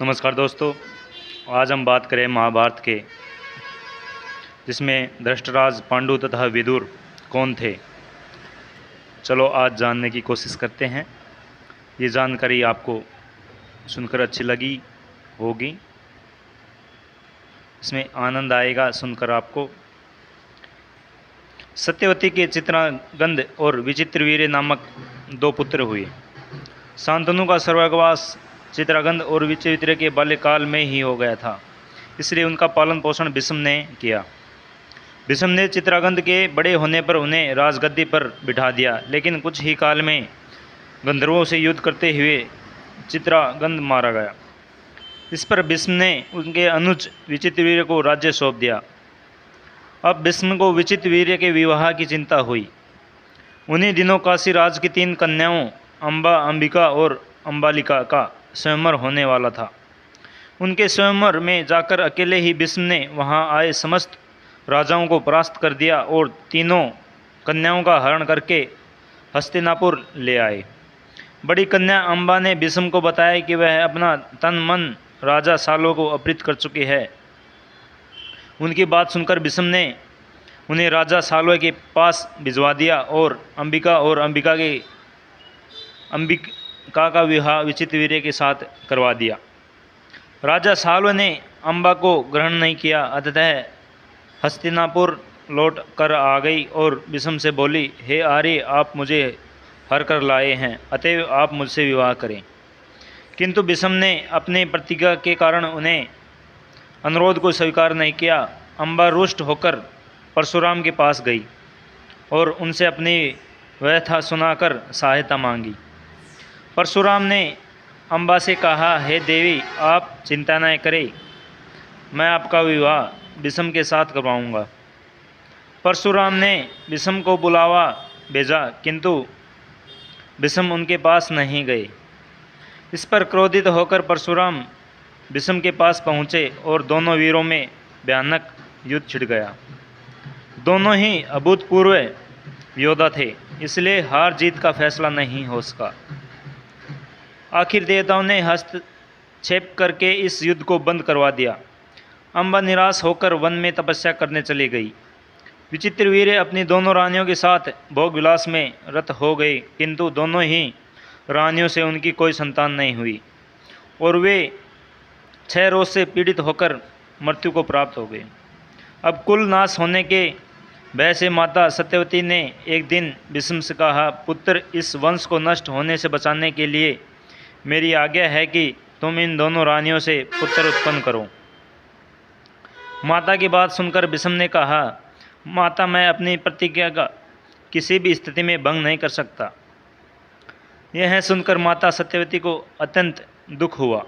नमस्कार दोस्तों। आज हम बात करें महाभारत के, जिसमें धृतराष्ट्र, पांडु तथा विदुर कौन थे। चलो आज जानने की कोशिश करते हैं। ये जानकारी आपको सुनकर अच्छी लगी होगी, इसमें आनंद आएगा सुनकर आपको। सत्यवती के चित्रांगद और विचित्रवीर्य नामक दो पुत्र हुए। शांतनु का स्वर्गवास चित्रांगद और विचित्र के बाल्यकाल में ही हो गया था, इसलिए उनका पालन पोषण भीष्म ने किया। भीष्म ने चित्रांगद के बड़े होने पर उन्हें राजगद्दी पर बिठा दिया, लेकिन कुछ ही काल में गंधर्वों से युद्ध करते हुए चित्रांगद मारा गया। इस पर भीष्म ने उनके अनुज विचित्रवीर्य को राज्य सौंप दिया। अब भीष्म को विचित्रवीर्य के विवाह की चिंता हुई। उन्हीं दिनों काशी राज की 3 कन्याओं अंबा, अंबिका और अंबालिका का स्वयंवर होने वाला था। उनके स्वयंवर में जाकर अकेले ही भीष्म ने वहां आए समस्त राजाओं को परास्त कर दिया और तीनों कन्याओं का हरण करके हस्तिनापुर ले आए। बड़ी कन्या अंबा ने भीष्म को बताया कि वह अपना तन मन राजा सालों को अर्पित कर चुकी है। उनकी बात सुनकर भीष्म ने उन्हें राजा साल्व के पास भिजवा दिया और अंबिका का विवाह विचित्रवीर्य के साथ करवा दिया। राजा साल्व ने अंबा को ग्रहण नहीं किया, अतः हस्तिनापुर लौट कर आ गई और भीष्म से बोली, हे आर्य, आप मुझे हर कर लाए हैं, अतएव आप मुझसे विवाह करें। किंतु भीष्म ने अपनी प्रतिज्ञा के कारण उन्हें अनुरोध को स्वीकार नहीं किया। अंबा रुष्ट होकर परशुराम के पास गई और उनसे अपनी व्यथा सुनाकर सहायता मांगी। परशुराम ने अंबा से कहा, हे देवी, आप चिंता न करें, मैं आपका विवाह भीष्म के साथ करवाऊंगा। परशुराम ने भीष्म को बुलावा भेजा, किंतु भीष्म उनके पास नहीं गए। इस पर क्रोधित होकर परशुराम भीष्म के पास पहुँचे और दोनों वीरों में भयानक युद्ध छिड़ गया। दोनों ही अभूतपूर्व योद्धा थे, इसलिए हार जीत का फैसला नहीं हो सका। आखिर देवताओं ने हस्तक्षेप करके इस युद्ध को बंद करवा दिया। अंबा निराश होकर वन में तपस्या करने चली गई। विचित्रवीर्य अपनी दोनों रानियों के साथ भोग विलास में रत हो गए, किंतु दोनों ही रानियों से उनकी कोई संतान नहीं हुई और वे क्षय रोग से पीड़ित होकर मृत्यु को प्राप्त हो गए। अब कुल नाश होने के भय से माता सत्यवती ने एक दिन भीष्म से कहा, पुत्र, इस वंश को नष्ट होने से बचाने के लिए मेरी आज्ञा है कि तुम इन दोनों रानियों से पुत्र उत्पन्न करो। माता की बात सुनकर भीष्म ने कहा, माता, मैं अपनी प्रतिज्ञा का किसी भी स्थिति में भंग नहीं कर सकता। यह सुनकर माता सत्यवती को अत्यंत दुख हुआ।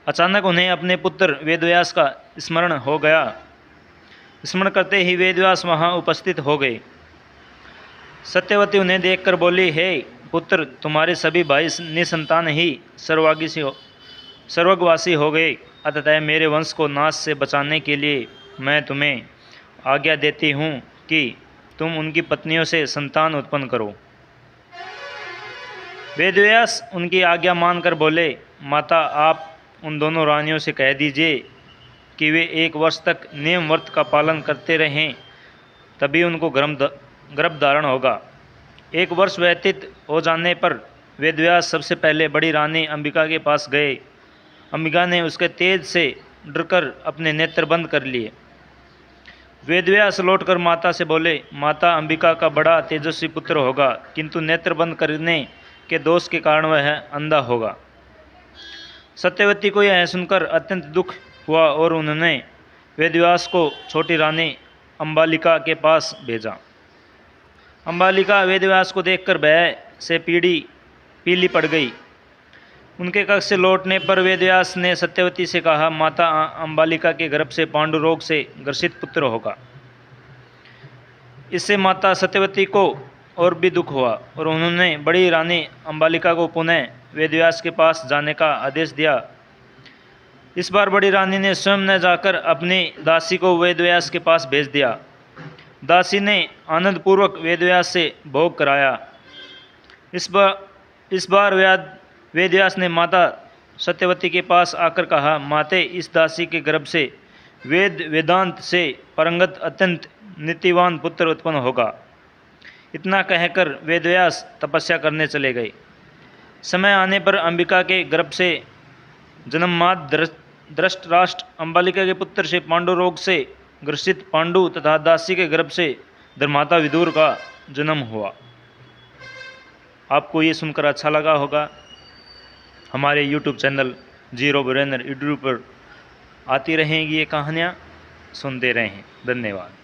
अचानक उन्हें अपने पुत्र वेदव्यास का स्मरण हो गया। स्मरण करते ही वेदव्यास वहां उपस्थित हो गए। सत्यवती उन्हें देखकर बोली, हे पुत्र, तुम्हारे सभी भाई निसंतान ही सर्वग्रवासी हो गए, अतः मेरे वंश को नाश से बचाने के लिए मैं तुम्हें आज्ञा देती हूँ कि तुम उनकी पत्नियों से संतान उत्पन्न करो। वेदव्यास उनकी आज्ञा मानकर बोले, माता, आप उन दोनों रानियों से कह दीजिए कि वे 1 वर्ष तक नियम व्रत का पालन करते रहें, तभी उनको गर्भ धारण होगा। 1 वर्ष व्यतीत हो जाने पर वेदव्यास सबसे पहले बड़ी रानी अंबिका के पास गए। अंबिका ने उसके तेज से डरकर अपने नेत्र बंद कर लिए। वेदव्यास लौटकर माता से बोले, माता, अंबिका का बड़ा तेजस्वी पुत्र होगा, किंतु नेत्र बंद करने के दोष के कारण वह अंधा होगा। सत्यवती को यह सुनकर अत्यंत दुख हुआ और उन्होंने वेदव्यास को छोटी रानी अंबालिका के पास भेजा। अंबालिका वेदव्यास को देखकर भय से पीली पड़ गई। उनके कक्ष से लौटने पर वेदव्यास ने सत्यवती से कहा, माता, अंबालिका के गर्भ से पांडु रोग से ग्रसित पुत्र होगा। इससे माता सत्यवती को और भी दुख हुआ और उन्होंने बड़ी रानी अंबालिका को पुनः वेदव्यास के पास जाने का आदेश दिया। इस बार बड़ी रानी ने स्वयं न जाकर अपनी दासी को वेदव्यास के पास भेज दिया। दासी ने आनंदपूर्वक वेदव्यास से भोग कराया। इस बार वेदव्यास ने माता सत्यवती के पास आकर कहा, माते, इस दासी के गर्भ से वेद वेदांत से परंगत अत्यंत नीतिवान पुत्र उत्पन्न होगा। इतना कहकर वेदव्यास तपस्या करने चले गए। समय आने पर अंबिका के गर्भ से जन्ममाद धृतराष्ट्र, अंबालिका के पुत्र से पांडु रोग से ग्रसित पांडु तथा दासी के गर्भ से धर्माता विदुर का जन्म हुआ। आपको ये सुनकर अच्छा लगा होगा। हमारे YouTube channel Zero Brainer YouTube पर आती रहेंगी ये कहानियाँ, सुनते रहें। धन्यवाद।